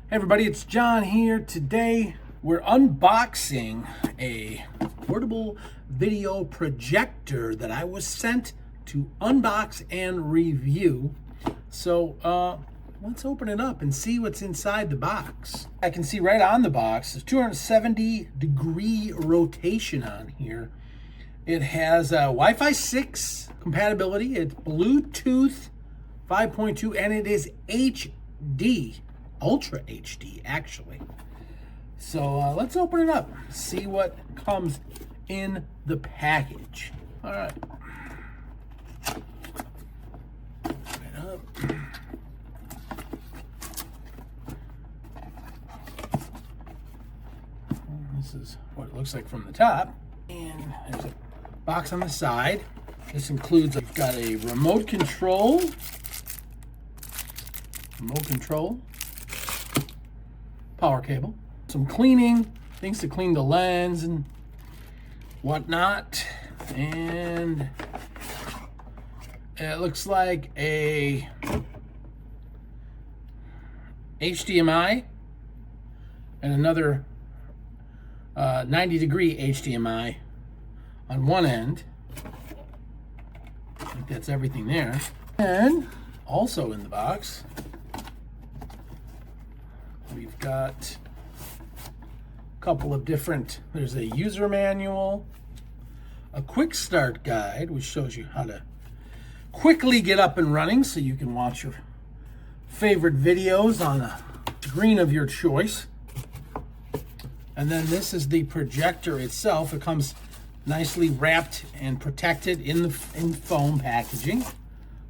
Hey everybody, it's John here. Today we're unboxing a portable video projector that I was sent to unbox and review. So let's open it up and see what's inside the box. I can see right on the box, there's 270-degree rotation on here. It has Wi-Fi 6 compatibility. It's Bluetooth 5.2 and it is HD. Ultra HD actually. So let's open it up, see what comes in the package. All right. Open it up. This is what it looks like from the top. And there's a box on the side. This includes, we've got a remote control. Power cable, some cleaning, things to clean the lens and whatnot, and it looks like a HDMI and another 90-degree HDMI on one end. I think that's everything there. And also in the box, we've got a couple of different, there's a user manual, a quick start guide, which shows you how to quickly get up and running so you can watch your favorite videos on a screen of your choice. And then this is the projector itself. It comes nicely wrapped and protected in foam packaging.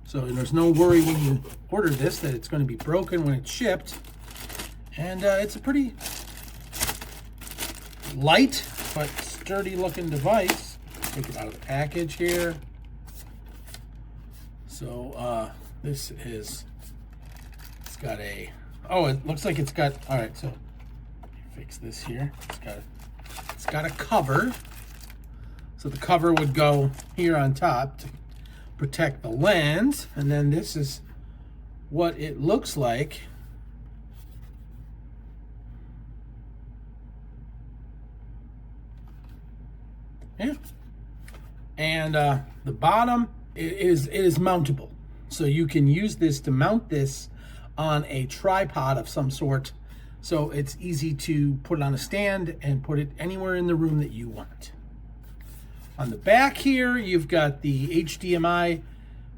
So there's no worry when you order this that it's going to be broken when it's shipped. And it's a pretty light but sturdy looking device. Take it out of the package here. So this is, it's got a, oh, it looks like it's got, all right, so fix this here. It's got a cover. So the cover would go here on top to protect the lens. And then this is what it looks like. Yeah, and the bottom is mountable, so you can use this to mount this on a tripod of some sort. So it's easy to put it on a stand and put it anywhere in the room that you want. On the back here, you've got the HDMI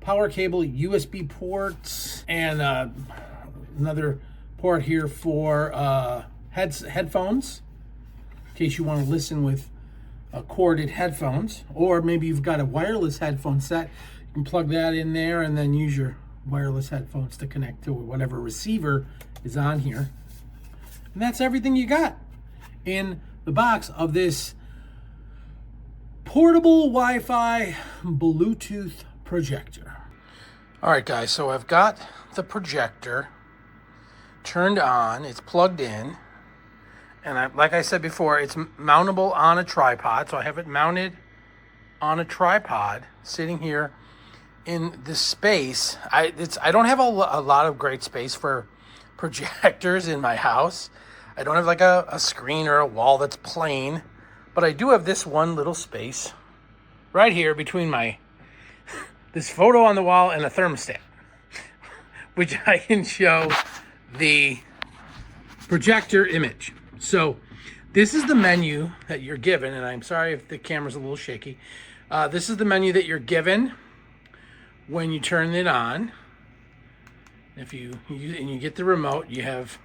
power cable, USB ports, and another port here for headphones, in case you want to listen with corded headphones, or maybe you've got a wireless headphone set. You can plug that in there and then use your wireless headphones to connect to whatever receiver is on here. And that's everything you got in the box of this portable Wi-Fi Bluetooth projector. All right, guys, so I've got the projector turned on. It's plugged in. And like I said before, it's mountable on a tripod. So I have it mounted on a tripod sitting here in this space. I don't have a lot of great space for projectors in my house. I don't have like a screen or a wall that's plain. But I do have this one little space right here between this photo on the wall and a thermostat, which I can show the projector image. So this is the menu that you're given, and I'm sorry if the camera's a little shaky. This is the menu that you're given when you turn it on. If you get the remote, you have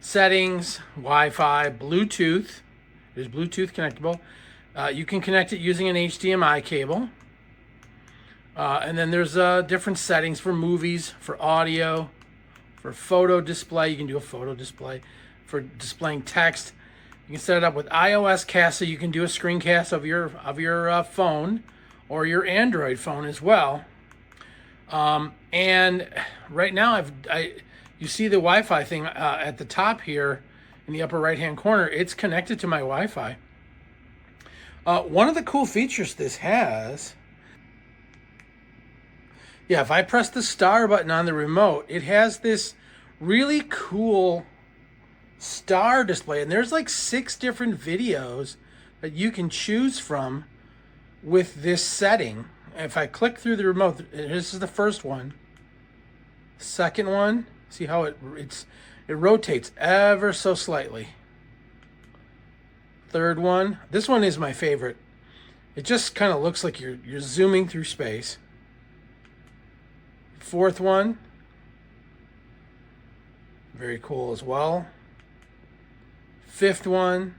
settings, Wi-Fi, Bluetooth. It is Bluetooth connectable. You can connect it using an HDMI cable. And then there's different settings for movies, for audio, for photo display. You can do a photo display. For displaying text, you can set it up with iOS cast, so you can do a screencast of your phone or your Android phone as well. And right now, you see the Wi-Fi thing at the top here in the upper right-hand corner. It's connected to my Wi-Fi. One of the cool features this has, if I press the star button on the remote, it has this really cool star display. And there's like 6 different videos that you can choose from with this setting. If I click through the remote, this is the first one. Second one, see how it rotates ever so slightly. Third one, this one is my favorite. It just kind of looks like you're zooming through space. Fourth one, very cool as well. Fifth one.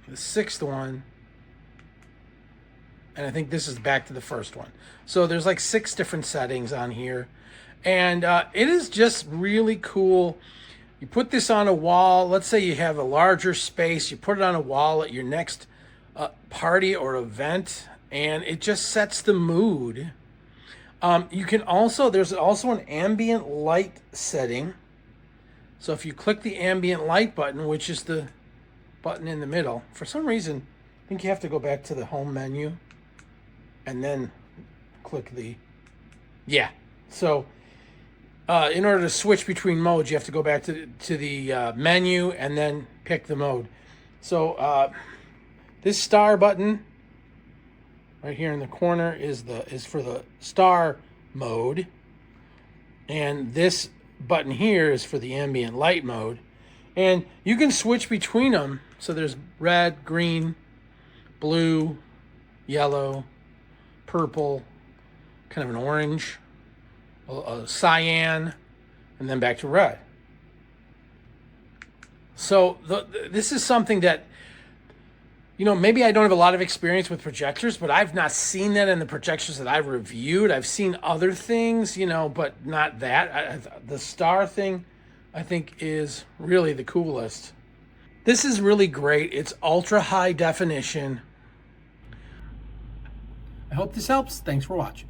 The sixth one. And I think this is back to the first one. So there's like 6 different settings on here. And it is just really cool. You put this on a wall. Let's say you have a larger space. You put it on a wall at your next party or event. And it just sets the mood. You can also, there's also an ambient light setting. So if you click the ambient light button, which is the button in the middle, for some reason, I think you have to go back to the home menu and then click the, yeah. So in order to switch between modes, you have to go back to the menu and then pick the mode. So this star button right here in the corner is for the star mode, and this button here is for the ambient light mode. And you can switch between them. So there's red, green, blue, yellow, purple, kind of an orange, a cyan, and then back to red. So this is something that, you know, maybe I don't have a lot of experience with projectors, but I've not seen that in the projectors that I've reviewed. I've seen other things, you know, but not that. The star thing, I think, is really the coolest. This is really great. It's ultra high definition. I hope this helps. Thanks for watching.